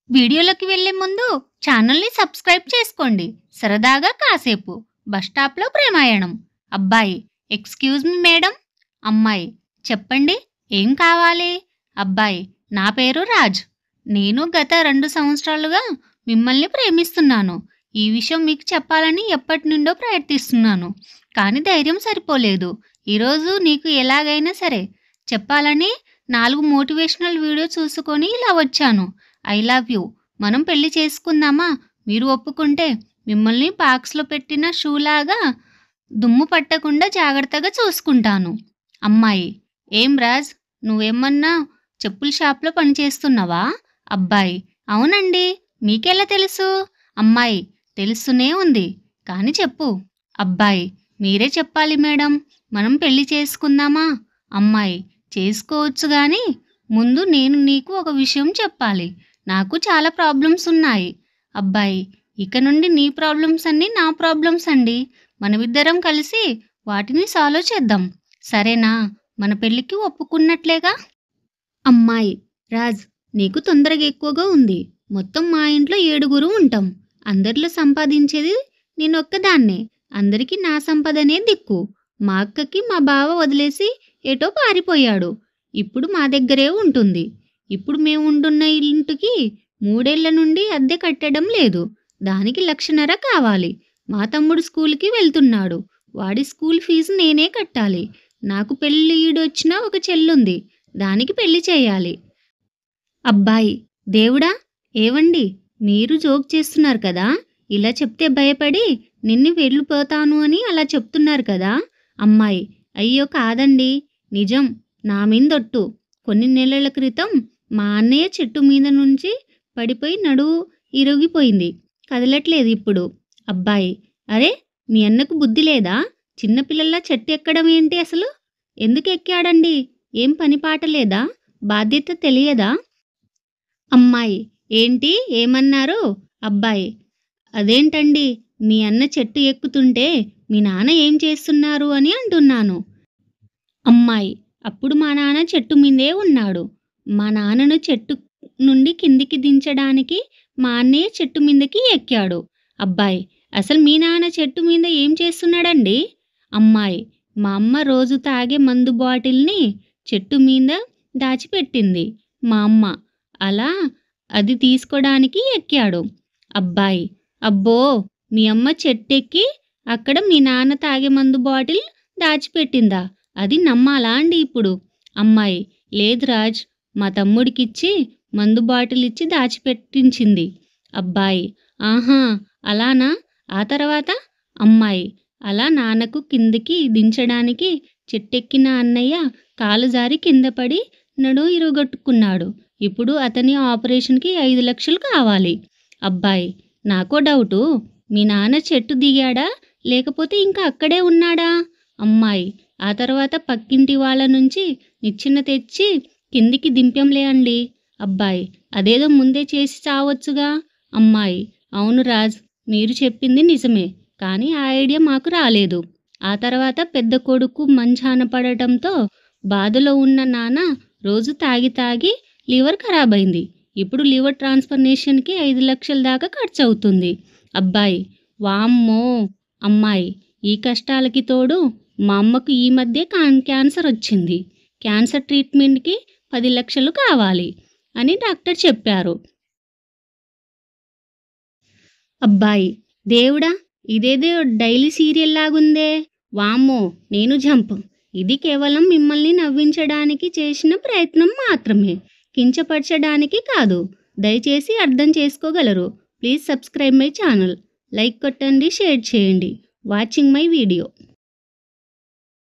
వీడియోలోకి వెళ్ళే ముందు ఛానల్ని సబ్స్క్రైబ్ చేసుకోండి. సరదాగా కాసేపు బస్ స్టాప్లో ప్రేమాయణం. అబ్బాయి: ఎక్స్క్యూజ్ మీ మేడం. అమ్మాయి: చెప్పండి, ఏం కావాలి? అబ్బాయి: నా పేరు రాజ్. నేను గత 2 సంవత్సరాలుగా మిమ్మల్ని ప్రేమిస్తున్నాను. ఈ విషయం మీకు చెప్పాలని ఎప్పటి నుండో ప్రయత్నిస్తున్నాను, కానీ ధైర్యం సరిపోలేదు. ఈరోజు నీకు ఎలాగైనా సరే చెప్పాలని 4 మోటివేషనల్ వీడియో చూసుకొని ఇలా వచ్చాను. I love you. మనం పెళ్లి చేసుకుందామా? మీరు ఒప్పుకుంటే మిమ్మల్ని బాక్స్లో పెట్టిన షూలాగా దుమ్ము పట్టకుండా జాగ్రత్తగా చూసుకుంటాను. అమ్మాయి: ఏం రాజ్, నువ్వేమన్నా చెప్పుల షాప్లో పనిచేస్తున్నావా? అబ్బాయి: అవునండి. మీకెలా తెలుసు? అమ్మాయి: తెలుస్తూనే ఉంది, కానీ చెప్పు. అబ్బాయి: మీరే చెప్పాలి మేడం. మనం పెళ్లి చేసుకుందామా? అమ్మాయి: చేసుకోవచ్చు, కానీ ముందు నేను నీకు ఒక విషయం చెప్పాలి. నాకు చాలా ప్రాబ్లమ్స్ ఉన్నాయి. అబ్బాయి: ఇక నుండి నీ ప్రాబ్లమ్స్ అన్నీ నా ప్రాబ్లమ్స్ అండి. మనమిద్దరం కలిసి వాటిని సాల్వ్ చేద్దాం, సరేనా? మన పెళ్ళికి ఒప్పుకున్నట్లేగా? అమ్మాయి: రాజ్, నీకు తొందరగా ఎక్కువగా ఉంది. మొత్తం మా ఇంట్లో 7 ఉంటాం. అందరిలో సంపాదించేది నేనొక్కదాన్నే. అందరికీ నా సంపదనే దిక్కు. మా అక్కకి మా బావ వదిలేసి ఏటో పారిపోయాడు. ఇప్పుడు మా దగ్గరే ఉంటుంది. ఇప్పుడు మేము ఉంటున్న ఇంటికి 3 ఏళ్ల నుండి అద్దె కట్టడం లేదు. దానికి 1,50,000 కావాలి. మా తమ్ముడు స్కూల్కి వెళ్తున్నాడు. వాడి స్కూల్ ఫీజు నేనే కట్టాలి. నాకు పెళ్ళి ఈడొచ్చిన ఒక చెల్లుంది, దానికి పెళ్లి చేయాలి. అబ్బాయి: దేవుడా! ఏవండి, మీరు జోక్ చేస్తున్నారు కదా? ఇలా చెప్తే భయపడి నిన్ను వెళ్ళిపోతాను అని అలా చెప్తున్నారు కదా? అమ్మాయి: అయ్యో కాదండి, నిజం. నా మీదొట్టు. కొన్ని నెలల క్రితం మా అన్నయ్య చెట్టు మీద నుంచి పడిపోయి నడువు ఇరిగిపోయింది, కదలట్లేదు ఇప్పుడు. అబ్బాయి: అరే, మీ అన్నకు బుద్ధి లేదా? చిన్నపిల్లల్లా చెట్టు ఎక్కడం ఏంటి అసలు? ఎందుకు ఎక్కాడండి? ఏం పని పాట లేదా? బాధ్యత తెలియదా? అమ్మాయి: ఏంటి, ఏమన్నారు? అబ్బాయి: అదేంటండి, మీ అన్న చెట్టు ఎక్కుతుంటే మీ నాన్న ఏం చేస్తున్నారు అని అంటున్నాను. అమ్మాయి: అప్పుడు మా నాన్న చెట్టు మీదే ఉన్నాడు. మా నాన్నను చెట్టు నుండి కిందికి దించడానికి మా అన్నయ్య చెట్టు మీదకి ఎక్కాడు. అబ్బాయి: అసలు మీ నాన్న చెట్టు మీద ఏం చేస్తున్నాడండి? అమ్మాయి: మా అమ్మ రోజు తాగే మందు బాటిల్ని చెట్టు మీద దాచిపెట్టింది మా అమ్మ. అలా అది తీసుకోవడానికి ఎక్కాడు. అబ్బాయి: అబ్బో, మీ అమ్మ చెట్టెక్కి అక్కడ మీ నాన్న తాగే మందు బాటిల్ దాచిపెట్టిందా? అది నమ్మాలా అండి ఇప్పుడు? అమ్మాయి: లేదు రాజ్, మా తమ్ముడికిచ్చి మందు బాటిల్ ఇచ్చి దాచిపెట్టించింది. అబ్బాయి: ఆహా, అలానా? ఆ తర్వాత? అమ్మాయి: అలా నాన్నకు కిందికి దించడానికి చెట్టెక్కిన అన్నయ్య కాలు జారి కింద పడి నడుము ఇరగొట్టుకున్నాడు. ఇప్పుడు అతని ఆపరేషన్కి 5 లక్షలు కావాలి. అబ్బాయి: నాకో డౌటు, మీ నాన్న చెట్టు దిగాడా లేకపోతే ఇంకా అక్కడే ఉన్నాడా? అమ్మాయి: ఆ తర్వాత పక్కింటి వాళ్ళ నుంచి నిచ్చెన తెచ్చి కిందికి దింపాంలే అండి. అబ్బాయి: అదేదో ముందే చేసి చావచ్చుగా? అమ్మాయి: అవును రాజ్, మీరు చెప్పింది నిజమే, కానీ ఆ ఐడియా మాకు రాలేదు. ఆ తర్వాత పెద్ద కొడుకు మంచాన పడటంతో బాధలో ఉన్న నాన్న రోజు తాగి తాగి లివర్ ఖరాబ్ అయింది. ఇప్పుడు లివర్ ట్రాన్స్ప్లాంటేషన్కి 5 లక్షల దాకా ఖర్చు అవుతుంది. అబ్బాయి: వామ్మో. అమ్మాయి: ఈ కష్టాలకి తోడు మా అమ్మకు ఈ మధ్య క్యాన్సర్ వచ్చింది. క్యాన్సర్ ట్రీట్మెంట్కి 10 లక్షలు కావాలి అని డాక్టర్ చెప్పారు. అబ్బాయి: దేవుడా, ఇదేదో డైలీ సీరియల్ లాగుందే. వామ్మో, నేను జంప్. ఇది కేవలం మిమ్మల్ని నవ్వించడానికి చేసిన ప్రయత్నం మాత్రమే, కించపరచడానికి కాదు. దయచేసి అర్థం చేసుకోగలరు. Please subscribe my channel. Like కొట్టండి, షేర్ చేయండి. Watching my video.